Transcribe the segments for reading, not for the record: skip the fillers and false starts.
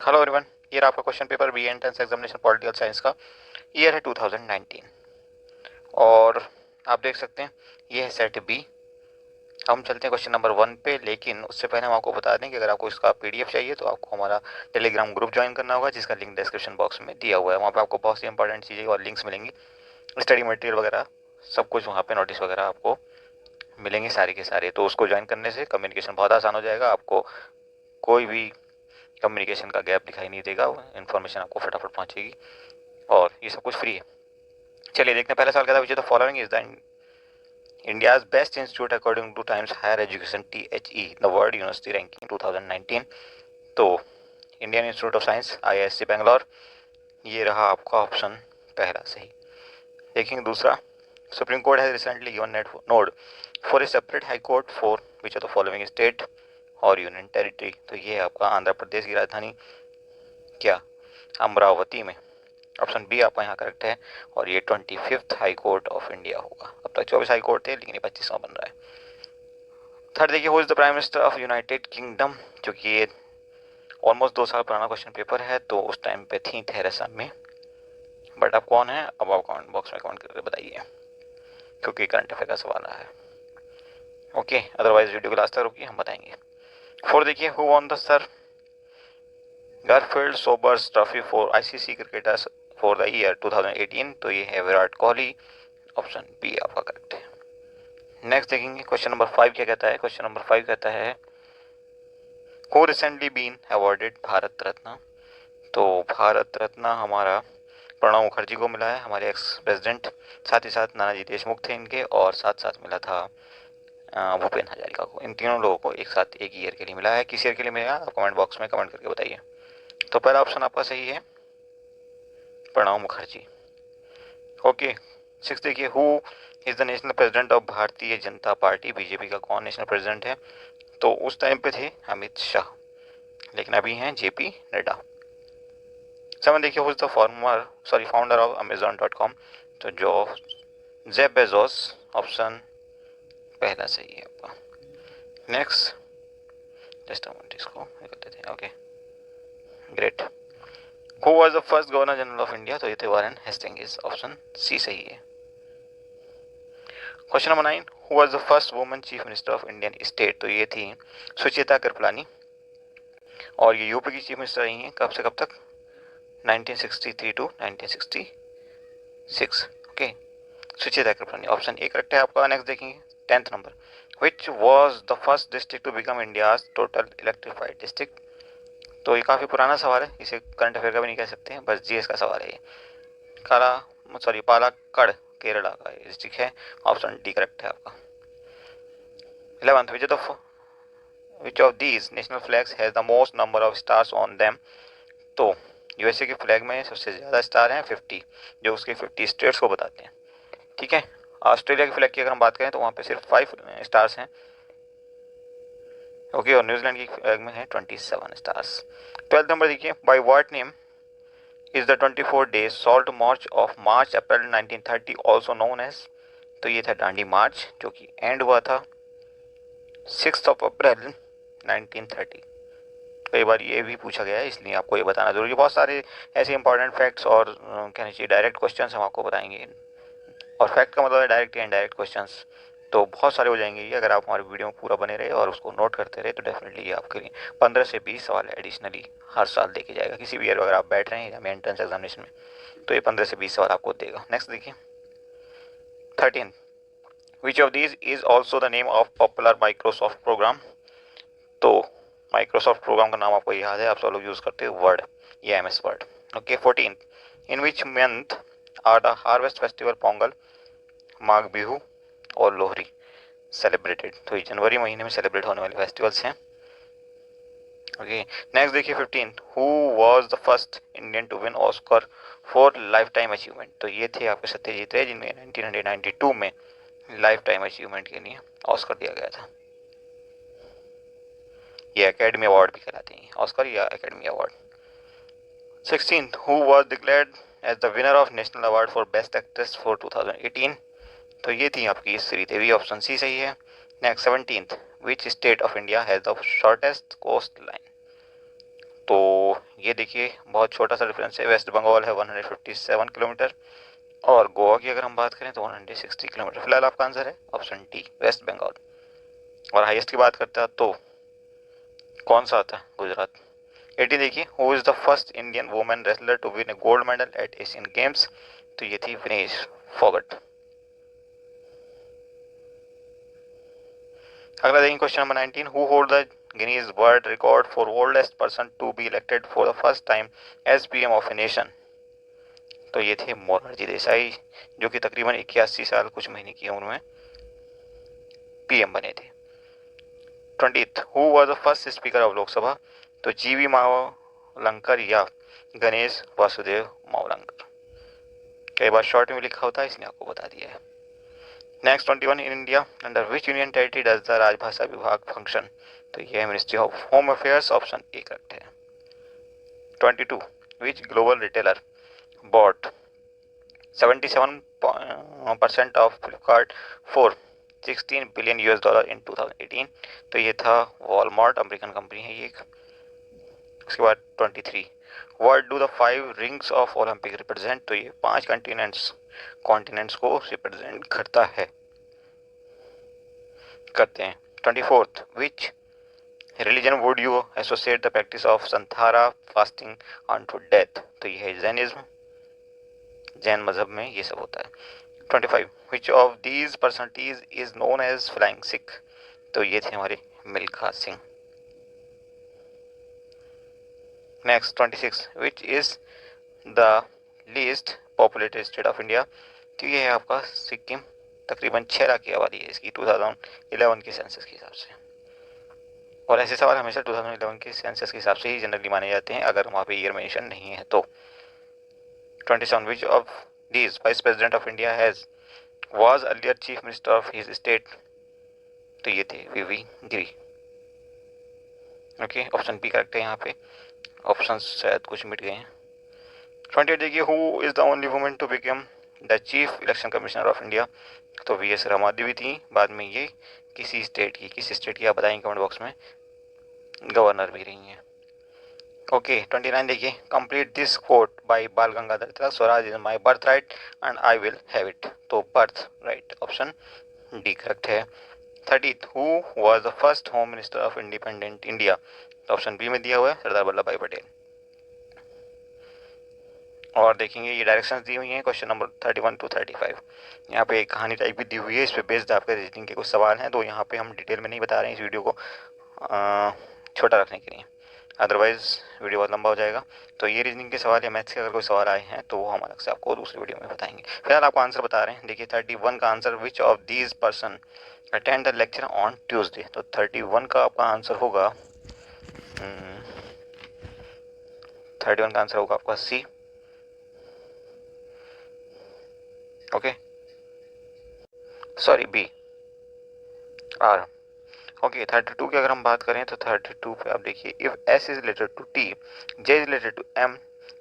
Hello everyone, ये रहा आपका question paper B entrance examination political science का। ईयर है 2019 और आप देख सकते हैं ये है सेट बी। हम चलते हैं क्वेश्चन नंबर 1 पे, लेकिन उससे पहले हम आपको बता दें कि अगर आपको इसका पीडीएफ चाहिए तो आपको हमारा टेलीग्राम ग्रुप ज्वाइन करना होगा, जिसका लिंक डिस्क्रिप्शन बॉक्स में दिया हुआ है। वहाँ पे आपको बहुत सी इंपॉर्टेंट चीज़ें और लिंक्स मिलेंगी, स्टडी मटेरियल वगैरह सब कुछ वहाँ पे, नोटिस वगैरह आपको मिलेंगे सारे के सारे। तो उसको ज्वाइन करने से कम्युनिकेशन बहुत आसान हो जाएगा, आपको कोई भी कम्युनिकेशन का गैप दिखाई नहीं देगा, इन्फॉर्मेशन आपको फटाफट पहुंचेगी और ये सब कुछ फ्री है। चलिए देखते हैं पहला सवाल क्या था। Which the following is the India's best institute according to Times Higher Education THE the world university ranking 2019। तो Indian Institute of Science IISc Bangalore, ये रहा आपका ऑप्शन पहला सही। देखेंगे दूसरा, Supreme Court has recently given nod for a separate High Court for which of the following state और union territory. तो ये आपका आंध्र प्रदेश की राजधानी क्या अमरावती में। ऑप्शन बी आपका यहाँ करेक्ट है और ये 25th high court of India होगा। अब तक 24 हाई कोर्ट थे, लेकिन ये 25वां बन रहा है। थर्ड देखिए, who is the prime minister of United kingdom, जो कि ये ऑलमोस्ट 2 साल पुराना क्वेश्चन पेपर है, तो उस टाइम पे थी थेरेसा में। बट अब कौन है, अब आप कमेंट बॉक्स में कमेंट करके बताइए, क्योंकि करंट अफेयर का सवाल है। ओके, अदरवाइज वीडियो को लास्ट तक रुकिए, हम बताएंगे। फोर्थ देखिए, who won the Sir Garfield Sobers trophy for ICC cricketers for the year 2018। तो ये है विराट कोहली। ऑप्शन बी आपका करेक्ट है। नेक्स्ट देखेंगे क्वेश्चन नंबर 5 क्या कहता है। क्वेश्चन नंबर 5 कहता है who recently been awarded Bharat Ratna. तो भारत रत्न हमारा प्रणब मुखर्जी को मिला है, हमारे एक्स प्रेसिडेंट। साथ ही साथ नानाजी देशमुख थे इनके, और साथ साथ मिला था भूपेन हजारिका को। इन तीनों लोगों को एक साथ एक ईयर के लिए मिला है। किस ईयर के लिए मिला, आप कमेंट बॉक्स में कमेंट करके बताइए। तो पहला ऑप्शन आपका सही है, प्रणब मुखर्जी। ओके, 6 देखिए, who is the national president of Bharatiya Janata party. BJP का कौन नेशनल प्रेसिडेंट है, तो उस टाइम पे थे अमित शाह, लेकिन अभी हैं JP नड्डा। 7 देखिए, who is the founder of Amazon.com। तो जो जेफ बेजोस। ऑप्शन पहला सही है आपका। नेक्स्ट, जस्ट अ मिनट, इसको कर देते हैं। Okay, great. Who was the first governor general of India. तो ये थे वारेन हेस्टिंग्स। ऑप्शन सी सही है। Question number 9, who was the first woman chief minister of Indian state. तो ये थी सुचेता कृपलानी, और ये यूपी की चीफ मिनिस्टर रही हैं कब से कब तक, 1963 to 1966। Okay, Sucheta Kripalani. Option A correct है आपका। नेक्स्ट देखेंगे 10th number, which was the first district to become India's total electrified district. तो ये काफ़ी पुराना सवाल है, इसे करंट अफेयर का भी नहीं कह सकते हैं, बस GS का सवाल है ये। पालाक्कड़ केरला का डिस्ट्रिक्ट है। ऑप्शन डी करेक्ट है आपका। 11th, which of these national flags has the most number of stars on them. तो USA के फ्लैग में सबसे ज़्यादा स्टार हैं 50, जो उसके 50 स्टेट्स को बताते हैं। ठीक है, ऑस्ट्रेलिया के फ्लैग की अगर हम बात करें तो वहाँ पे सिर्फ 5 स्टार्स हैं। ओके, और न्यूजीलैंड की फ्लैग में है 27 स्टार्स। 12th नंबर देखिए, by what name is the 24 days salt march of March April 1930 also known as. तो ये था दांडी मार्च, जो कि एंड हुआ था 6 अप्रैल 1930। कई बार ये भी पूछा गया है, इसलिए आपको ये बताना जरूरी है। बहुत सारे ऐसे इंपॉर्टेंट फैक्ट्स और कहना चाहिए डायरेक्ट क्वेश्चन हम आपको बताएंगे, और फैक्ट का मतलब है डायरेक्ट या इनडायरेक्ट क्वेश्चंस, तो बहुत सारे हो जाएंगे ये अगर आप हमारे वीडियो में पूरा बने रहे और उसको नोट करते रहे। तो डेफिनेटली ये आपके लिए 15 से 20 सवाल एडिशनली हर साल देके जाएगा। किसी भी ईयर अगर आप बैठ रहे हैं या एंट्रेंस एग्जामिनेशन में, तो ये 15 से 20 सवाल आपको देगा। नेक्स्ट देखिए 13, which of these is also the name of popular Microsoft program. तो माइक्रोसॉफ्ट प्रोग्राम का नाम आपको याद है, आप सब लोग यूज करते हो वर्ड या MS word. Okay, 14, in which month are the harvest festival Pongal, Magh Bihu और लोहरी सेलिब्रेटेड। तो ये जनवरी महीने में सेलिब्रेट होने वाले फेस्टिवल्स हैं। ओके, नेक्स्ट देखिए 15, who was the first Indian to win Oscar for life time achievement. तो ये थे आपके सत्यजीत रे, जिन्हें 1992 में लाइफ टाइम अचीवमेंट के लिए ऑस्कर दिया गया था। ये एकेडमी अवार्ड भी कहलाते हैं, ऑस्कर या academy award. 16, who was declared as the winner of national award for best actress for 2018। तो ये थी आपकी श्रीदेवी। ऑप्शन सी सही है। Next 17th, which state of India has the shortest coast line. तो ये देखिए बहुत छोटा सा डिफरेंस है। वेस्ट बंगाल है 157 किलोमीटर और गोवा की अगर हम बात करें तो 160 किलोमीटर। फिलहाल आपका आंसर है ऑप्शन डी, वेस्ट बंगाल। और हाईएस्ट की बात करते हैं तो कौन सा आता है? गुजरात। 80 देखिए, who is the first Indian women wrestler to win a gold medal at Asian Games? तो ये थी विनेश फोगट। अगला देखेंगे question number 19, who hold the Guinness world record for oldest person to be elected for the first time as PM of a nation? तो ये थे मोरारजी देसाई, जो कि तकरीबन 81 साल कुछ महीने की उम्र में पीएम बने थे। 20th, who was the first speaker of Lok Sabha? तो जीवी मावलंकर या गणेश वासुदेव मावलंकर। कई बार शॉर्ट में लिखा होता है, इसने आपको बता दिया है। Next 21, in India under which union territory does the Rajbhasha Vibhag function? तो ये है ministry of home affairs, option A correct है। 22, which global retailer bought 77% of Flipkart for 16 billion US dollar in 2018? तो ये था वॉलमार्ट, अमेरिकन कंपनी है ये एक। उसके बाद 23, what do the 5 rings of Olympic represent? तो ये 5 कॉन्टिनेंट्स को रिप्रेजेंट करता है, करते हैं। 24th, which religion would you associate the practice of santhara fasting on to death? तो ये है जैनिज्म, जैन मजहब में ये सब होता है। 25, which of these personalities is known as flying Sikh? तो ये थे हमारे Milkha Singh. Next 26, which is the least populated state of India? तो ये है आपका सिक्किम, तकरीबन 6 लाख की आबादी है इसकी 2011 के सेंसस के हिसाब से। और ऐसे सवाल हमेशा 2011 के सेंसस के हिसाब से ही जनरली माने जाते हैं, अगर वहाँ पे ईयर मेंशन नहीं है तो। 27, विच of these vice president of India has was earlier chief minister of his state? तो ये थे वीवी गिरी। ओके, ऑप्शन बी करेक्ट है यहाँ पे, ऑप्शन शायद कुछ मिट गए हैं। 28 देखिए, who is the only women to become the chief election commissioner of India? तो वीएस रमा देवी थी, बाद में ये किस स्टेट की आप बताएंगे कमेंट बॉक्स में, गवर्नर भी रही हैं। ओके 29 देखिए, complete this quote by Bal Gangadhar Tilak, Swaraj is my birthright and I will have it? तो birthright, option D correct है। 30th, who was the first home minister of independent India? तो option B में दिया हुआ है सरदार वल्लभ भाई पटेल। और देखेंगे ये डायरेक्शंस दी हुई हैं क्वेश्चन नंबर 31 to 35। यहाँ पे एक कहानी टाइप भी दी हुई है, इस पे बेस्ड आपके रीजनिंग के कुछ सवाल हैं, तो यहाँ पे हम डिटेल में नहीं बता रहे हैं इस वीडियो को छोटा रखने के लिए, अदरवाइज वीडियो बहुत लंबा हो जाएगा। तो ये रीजनिंग के सवाल या मैथ्स के अगर कोई सवाल आए हैं तो वो हम अलग से आपको दूसरी वीडियो में बताएंगे। फिलहाल आपको आंसर बता रहे हैं। देखिए 31 का answer, which of these person attend the lecture on Tuesday? तो 31 का आपका आंसर होगा 31 का आंसर होगा आपका C. Okay, sorry B, R. Okay 32 की अगर हम बात करें तो 32 पे आप देखिए, if S is related to T, J is related to M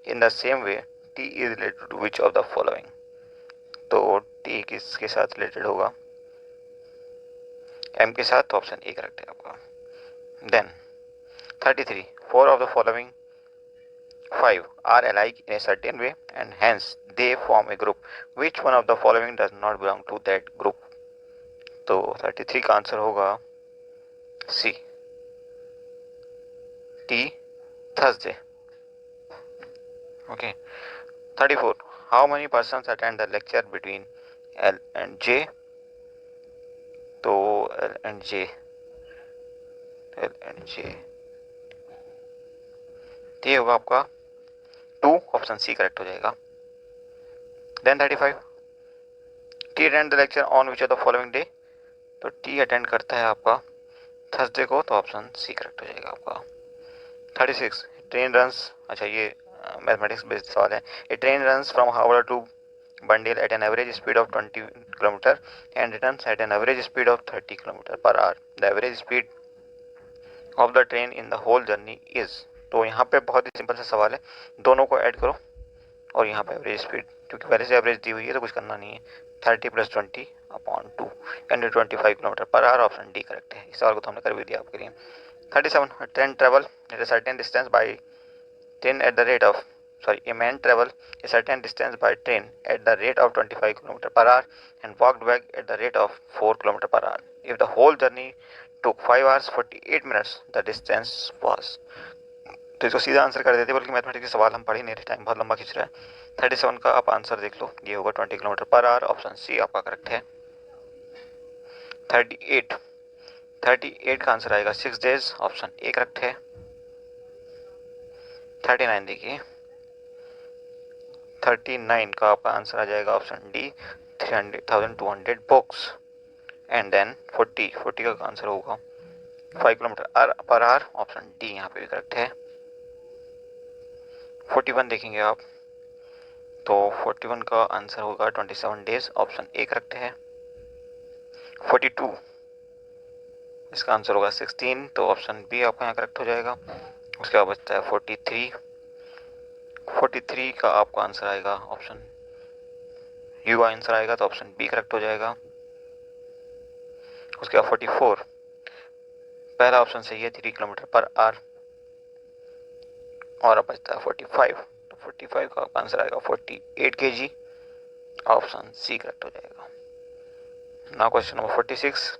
in the same way, T is related to which of the following? तो टी किसके साथ रिलेटेड होगा? एम के साथ, तो ऑप्शन ए करेक्ट है आपका। Then 33, 4 of the following 5 are alike in a certain way and hence they form a group. Which one of the following does not belong to that group? तो 33 का answer होगा C, T, Thursday. Okay 34, how many persons attend the lecture between L and J? तो L and J, ये होगा आपका 2, option C correct हो जाएगा। Then 35, T attend the lecture on which of the following day? तो T attend करता है आपका थर्सडे को, तो ऑप्शन सी करेक्ट हो जाएगा आपका। 36, ट्रेन रन्स, अच्छा ये मैथमेटिक्स बेस्ड सवाल है। A train runs from Howrah to Bandel at an average speed of 20 kilometre and returns at an average speed of 30 kilometre per hour. The average speed of the train in the whole journey is? तो यहाँ पे बहुत ही simple सा सवाल है, दोनों को add करो और यहाँ पे एवरेज स्पीड, क्योंकि पहले से एवरेज दी हुई है तो कुछ करना नहीं है, 30 + 20/2 यानी 25 kilometre per our, option D correct है। इस सवाल को तो हमने कर भी दिया आपके लिए। 37, train travel eight a certain distance by train at the rate of a man travel a certain distance by train at the rate of 25 km per hour and walked back at the rate of 4 km per hour. If the whole journey took 5 hours 48 minutes, the distance was. तो इसको सीधा answer कर देते, बल्कि mathematics के सवाल हम पढ़ ही नहीं रहे, टाइम बहुत लंबा खींच रहा है। 37 का आप आंसर देख लो, ये होगा 20 kilometre per our, option C आपका करेक्ट है। 38 का आंसर आएगा 6 days, ऑप्शन ए करेक्ट है। 39 देखिए, 39 का आपका आंसर आ जाएगा option D 300,200 books. And then 40 का आंसर होगा 5 kilometre per our, option D यहाँ पे भी करेक्ट है। 41 देखेंगे आप तो 41 का आंसर होगा 27 days, ऑप्शन ए करेक्ट है। 42 इसका आंसर होगा 16, तो ऑप्शन बी आपका यहाँ करेक्ट हो जाएगा। उसके बाद बचता है 43 का आपका आंसर आएगा ऑप्शन यू आंसर आएगा, तो ऑप्शन बी करेक्ट हो जाएगा। उसके बाद 44, पहला ऑप्शन सही है 3 किलोमीटर पर आवर, और अब बचता है 45, तो 45 का आंसर आएगा 48 kg, ऑप्शन सी करेक्ट हो जाएगा। Now question number 46,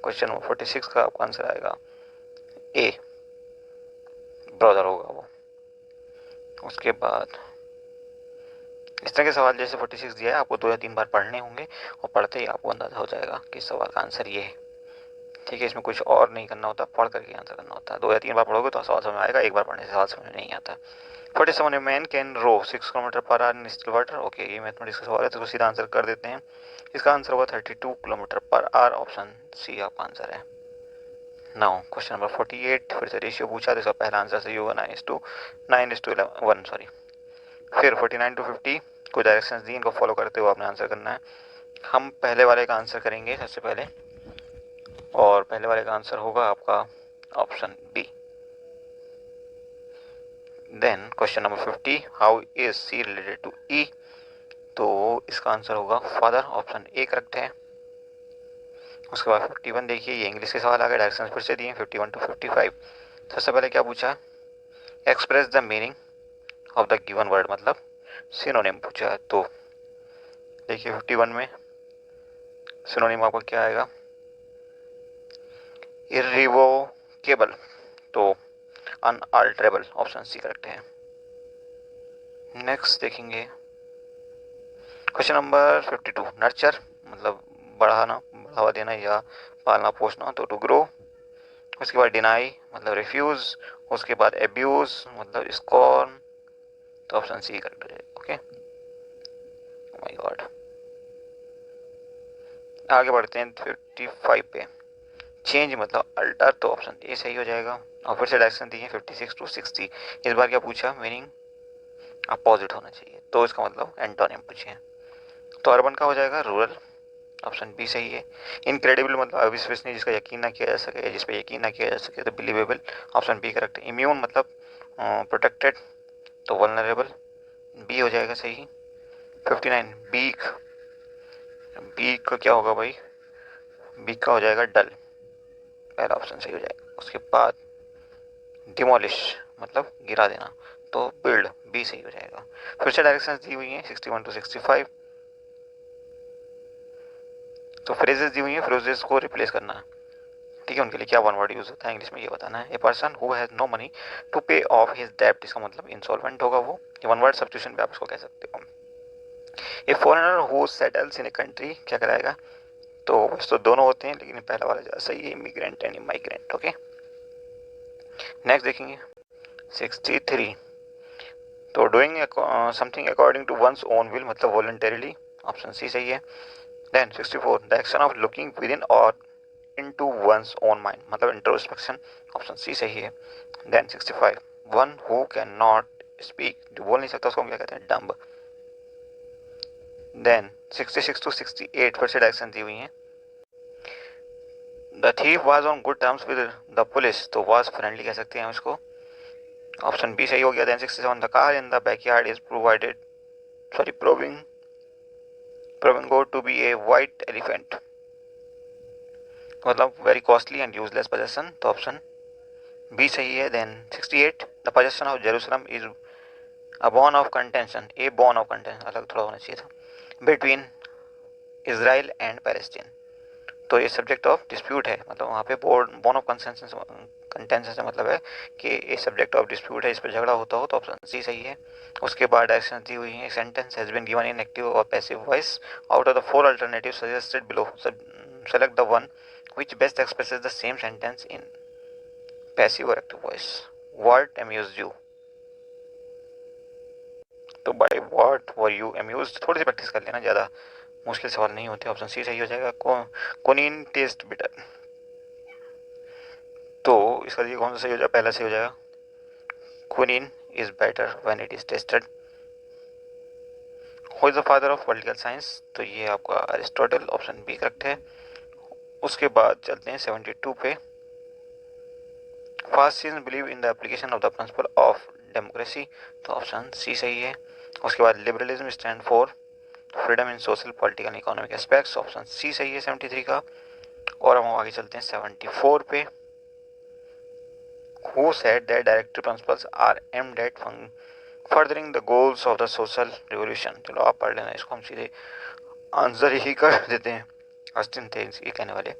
question number 46 का आपका आंसर आएगा ए, ब्रदर होगा वो। उसके बाद इस तरह के सवाल जैसे 46 दिया है, आपको 2 या 3 बार पढ़ने होंगे, और पढ़ते ही आपको अंदाजा हो जाएगा कि सवाल का आंसर ये है। ठीक है, इसमें कुछ और नहीं करना होता, पढ़ करके आंसर करना होता है। 2 या 3 बार पढ़ोगे तो सवाल समझ में आएगा, एक बार पढ़ने से सवाल समझ में नहीं आता। 47 man can row 6 kilometre per hour in still water. Okay, ये मैथमेटिक्स का सवाल है, तो इसको सीधा आंसर कर देते हैं। इसका आंसर होगा 32 kilometre per our, option C आपका आंसर है। नाउ क्वेश्चन नंबर 48, फिर से रेशियो पूछा, तो इसका पहला आंसर सही होगा 9:1 सॉरी। फिर 49 to 50 कुछ डायरेक्शंस दी, इनको फॉलो करते हुए आपने आंसर करना है। हम पहले वाले का आंसर करेंगे सबसे पहले, और पहले वाले का आंसर होगा आपका option B. Then question number 50, how is C related to E, तो इसका आंसर होगा फादर, ऑप्शन ए करेक्ट है। उसके बाद 51 देखिए, ये इंग्लिश के सवाल आ गए, डायरेक्शंस फिर से दिए 51 to 55। सबसे पहले क्या पूछा, express the meaning of the given word, मतलब सिनोनिम पूछा है। तो देखिए 51 में सिनोनिम आपका क्या आएगा, इर्रिवोकेबल, तो अनअल्टरेबल, ऑप्शन सी करेक्ट है। नेक्स्ट देखेंगे क्वेश्चन नंबर 52, नर्चर मतलब बढ़ावा देना या पालना पोषना, तो टू ग्रो। उसके बाद डिनाई मतलब रिफ्यूज, उसके बाद एब्यूज मतलब स्कॉर्न, तो ऑप्शन सी करेक्ट है। Okay, oh my God. आगे बढ़ते हैं 55 पे, चेंज मतलब अल्टर, तो ऑप्शन ए सही हो जाएगा। और फिर से डायरेक्शन दी है 56 to 60। इस बार क्या पूछा, मीनिंग अपोजिट होना चाहिए, तो इसका मतलब एंटोनिम पूछे। तो अर्बन का हो जाएगा रूरल, ऑप्शन बी सही है। इनक्रेडिबल मतलब अविश्वसनीय, जिसका यकीन ना किया जा सके, जिस पे यकीन ना किया जा सके, तो बिलीवेबल, ऑप्शन बी करेक्ट है। इम्यून मतलब प्रोटेक्टेड, तो वल्नरेबल, बी हो जाएगा सही। 59 बीक, बीक का क्या होगा भाई, बीक का हो जाएगा डल, पहला ऑप्शन सही हो जाएगा। उसके बाद डिमोलिश मतलब गिरा देना, तो बिल्ड, बी सही हो जाएगा। फिर से डायरेक्शंस दी हुई हैं 61 to 65, तो फ्रेजेस दी हुई हैं, फ्रेजेस को रिप्लेस करना है। ठीक है, उनके लिए क्या वन वर्ड यूज होता है इंग्लिश में ये बताना है। A person who has no money to pay off his डेब्ट, इसका मतलब इंसॉल्वेंट होगा वो, वन वर्ड सब्स्टिट्यूशन पे आप इसको कह सकते हो। ए foreigner who settles in a country, क्या कराएगा, तो बस तो दोनों होते हैं, लेकिन पहला वाला ज़्यादा सही है, immigrant and migrant. Okay, next देखेंगे 63, तो doing something according to one's own will मतलब वॉलंटरीली, ऑप्शन सी सही है। Then 64, the action of looking within और इनटू वंस ओन माइंड मतलब इंट्रोस्पेक्शन, ऑप्शन सी सही है। Then 65, one who can not speak, जो बोल नहीं सकता उसको हम क्या कहते हैं, डम्ब। देन 66 to 68 फिर से डायरेक्शन दी हुई हैं। The thief was on good terms with the police, तो वाज फ्रेंडली कह सकते हैं उसको, ऑप्शन बी सही हो गया। Then 67, the car in the backyard is provided proving good to be a white elephant, मतलब very costly and useless possession, तो ऑप्शन बी सही है। Then 68 the possession of Jerusalem is a bone of contention, A Bon of contention अलग थोड़ा होना चाहिए था, between Israel and Palestine. तो ये सब्जेक्ट ऑफ डिस्प्यूट है, मतलब वहाँ पे बॉन ऑफ कंसेंसस कंटेंशन से मतलब है कि ये सब्जेक्ट ऑफ डिस्प्यूट है, इस पर झगड़ा होता हो, तो ऑप्शन सी सही है। उसके बाद डायरेक्शन दी हुई है, sentence has been given in active और passive voice, out of the four alternative suggested below select the one which best expresses the same sentence in passive or active voice. What amused you? तो by what were you amused थोड़ी सी practice कर लेना, ज़्यादा मुश्किल सवाल नहीं होते। Option C सही हो जाएगा। कोनिन टेस्ट बेटर, तो इसका ये कौन सा सही हो जाएगा? पहला सही हो जाएगा, quinine is better when it is tested. Who is the father of political science? तो ये आपका अरिस्टोटल, ऑप्शन बी करेक्ट है। उसके बाद चलते हैं 72 पे। Fabians believe in the application of the principle of democracy, तो ऑप्शन सी सही है। उसके बाद liberalism stand for freedom in social political economic aspects, option C सही है 73 का। और हम आगे चलते हैं 74 पे। Who said that directive principles are aimed at furthering the goals of the social revolution? चलो आप पढ़ लेना, इसको हम सीधे आंसर ही कर देते हैं। ऑस्टिन थे ये कहने वाले,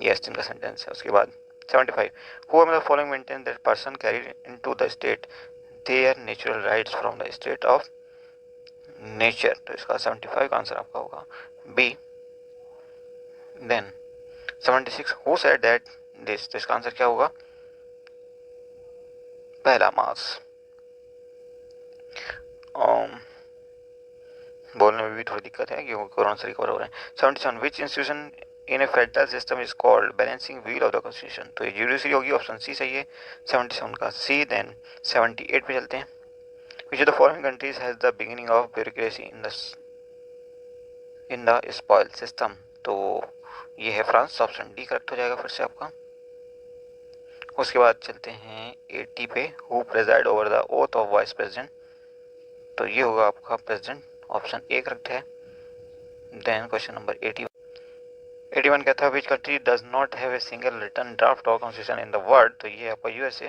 ये ऑस्टिन का सेंटेंस है। उसके बाद 75 Who among the following maintain that person carried into the state their natural rights from the state of nature? तो इसका 75 का आंसर आपका होगा B. Then 76 Who said that this? तो इसका आंसर क्या होगा? पहला मार्क्स। बोलने में भी थोड़ी दिक्कत है क्योंकि कोरोना से रिकवर हो रहे हैं। 77 विच institution in A federal system is called balancing wheel of the constitution? तो ये जुडिशरी होगी, ऑप्शन सी सही है 77 का सी। देन 78 पे चलते हैं। विच of the following countries has the beginning of bureaucracy in the spoil system? तो ये है फ्रांस, ऑप्शन डी करेक्ट हो जाएगा फिर से आपका। उसके बाद चलते हैं 80 पे। Who preside over the oath of vice president? तो ये होगा आपका प्रेसिडेंट, ऑप्शन ए करेक्ट है। देन क्वेश्चन नंबर 81 क्या था? Which country does not have a single written draft of constitution in the world? तो ये आपका यूएसए।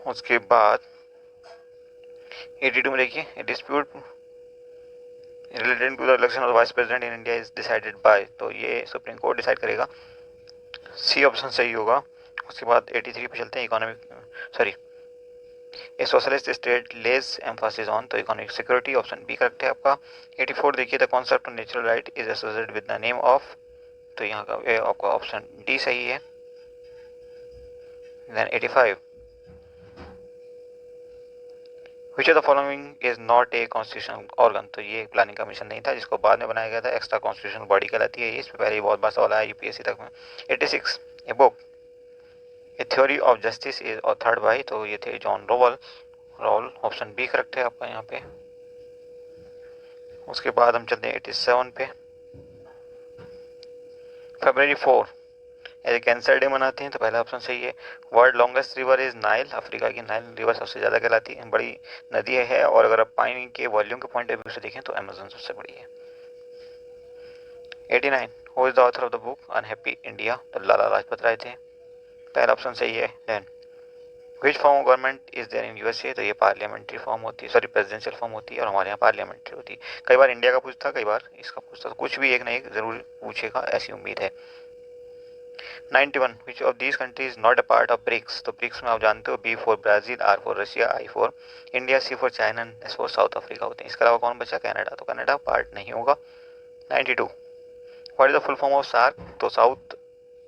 उसके बाद 82 में देखिए, dispute related to the election of vice president in India is decided by? तो ये सुप्रीम कोर्ट डिसाइड करेगा, सी ऑप्शन सही होगा। उसके बाद 83 पे चलते हैं। Economic sorry a socialist state less emphasis on? तो economic security, option B correct है आपका। 84 देखिए, the concept of natural right is associated with the name of? तो यहाँ का आपका ऑप्शन डी सही है। Then 85 which of the following is not a constitutional organ? तो ये प्लानिंग कमीशन नहीं था, जिसको बाद में बनाया गया था, एक्स्ट्रा कॉन्स्टिट्यूशनल बॉडी कहलाती है। इस पे पहले बहुत बार सवाल आया यूपीएससी तक में। 86 a book A theory of justice is authored bye? तो ये थे जॉन रोवल, ऑप्शन बी करेक्ट है आपका यहाँ पे। उसके बाद हम चलते हैं 87 पे। February 4 as a cancer day मनाते हैं, तो पहला ऑप्शन सही है। World longest river is Nile? Africa की नाइल रिवर सबसे ज़्यादा कहलाती है, बड़ी नदी है। और अगर आप पानी के वॉल्यूम के पॉइंट ऑफ व्यू से देखें तो अमेजन सबसे बड़ी है। 89 who is the author of the book unhappy India? तो लाला लाजपत राय थे, पहला ऑप्शन सही है। Then which form of government is there in USA? तो ये पार्लियामेंट्री फॉर्म होती है, सॉरी प्रेसिडेंशियल फॉर्म होती है, और हमारे यहाँ पार्लियामेंट्री होती है। कई बार इंडिया का पूछता, कई बार इसका पूछता, तो कुछ भी एक ना एक जरूर पूछेगा, ऐसी उम्मीद है। 91 which of these country is not a part of BRICS? तो ब्रिक्स में आप जानते हो, B for Brazil, R for Russia, I for India, C for China, S for South Africa होते हैं। इसके अलावा कौन बचा? कनाडा, तो कनाडा पार्ट नहीं होगा। 92 what is the full form of SAARC? तो South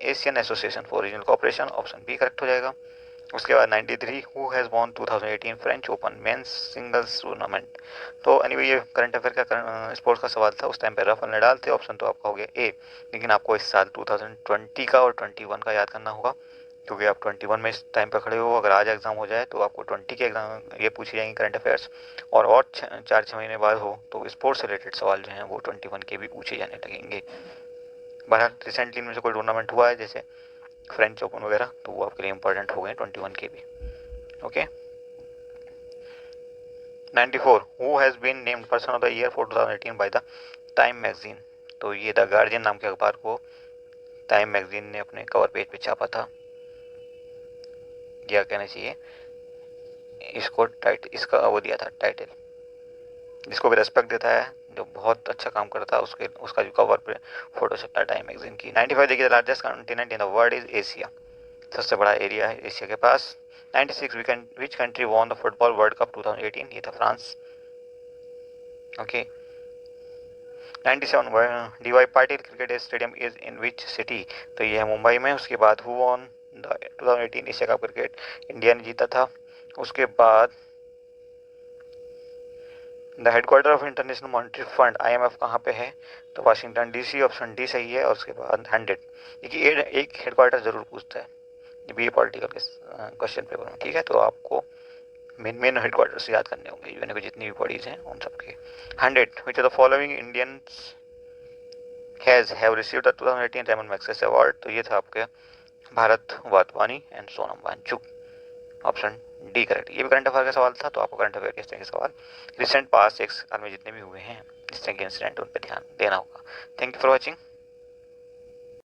Asian Association for Regional Cooperation, option B correct हो जाएगा। उसके बाद 93 who has won 2018 French Open men's singles tournament? तो एनीवे ये करंट अफेयर का स्पोर्ट्स का सवाल था, उस टाइम पे राफेल नडाल थे, ऑप्शन तो आपका हो गया ए। लेकिन आपको इस साल 2020 का और 21 का याद करना होगा, क्योंकि आप 21 में इस टाइम पे खड़े हो। अगर आज एग्जाम हो जाए तो आपको 20 के एग्जाम ये पूछी जाएंगी करंट अफेयर्स, और 4-6 महीने बाद हो तो स्पोर्ट्स से रिलेटेड सवाल जो हैं वो 21 के भी पूछे जाने लगेंगे। बहरहाल रिसेंटली इनमें से कोई टूर्नामेंट हुआ है जैसे फ्रेंच ओपन वगैरह, तो वो आपके लिए इंपॉर्टेंट हो गए 21 के भी। Okay. 94 who has been named person of the year for 2018 by the Time magazine? तो ये द गार्जियन नाम के अखबार को टाइम मैगजीन ने अपने कवर पेज पे छापा था। क्या कहना चाहिए इसको, इसका वो दिया था टाइटल, जिसको भी रेस्पेक्ट देता है, जो बहुत अच्छा काम करता है, उसके उसका जो कवर पे फोटो छपता है टाइम मैगजीन की। 95 देखिए, the largest continent in the world is Asia, सबसे बड़ा एरिया है एशिया के पास। 96 which country won the football world cup 2018, ये था France. Okay. 97 DY Patil cricket stadium is in which city, तो ये है मुंबई में। उसके बाद who won the 2018 Asia cup cricket, India ने जीता था। उसके बाद the headquarter of international monetary fund IMF कहाँ पे है, तो वाशिंगटन DC, ऑप्शन डी सही है। और उसके बाद 100, देखिए एक हेडक्वार्टर जरूर पूछता है बी ए पॉलिटिकल के क्वेश्चन पेपर में, ठीक है। तो आपको मेन हेडक्वार्टर्स याद करने होंगे यूएन की जितनी भी बॉडीज हैं उन सबके। 100 which are the following Indians have received the 2018 Ramon Magsaysay award, तो ये था आपके Bharat Wadhwani and Sonam Wangchuk, option D correct. ये भी करंट अफेयर का सवाल था, तो आपको करंट अफेयर के इस तरह के सवाल रिसेंट पास 1 साल में जितने भी हुए हैं इस तरह के इंसिडेंट, उन पर ध्यान देना होगा। Thank you for watching.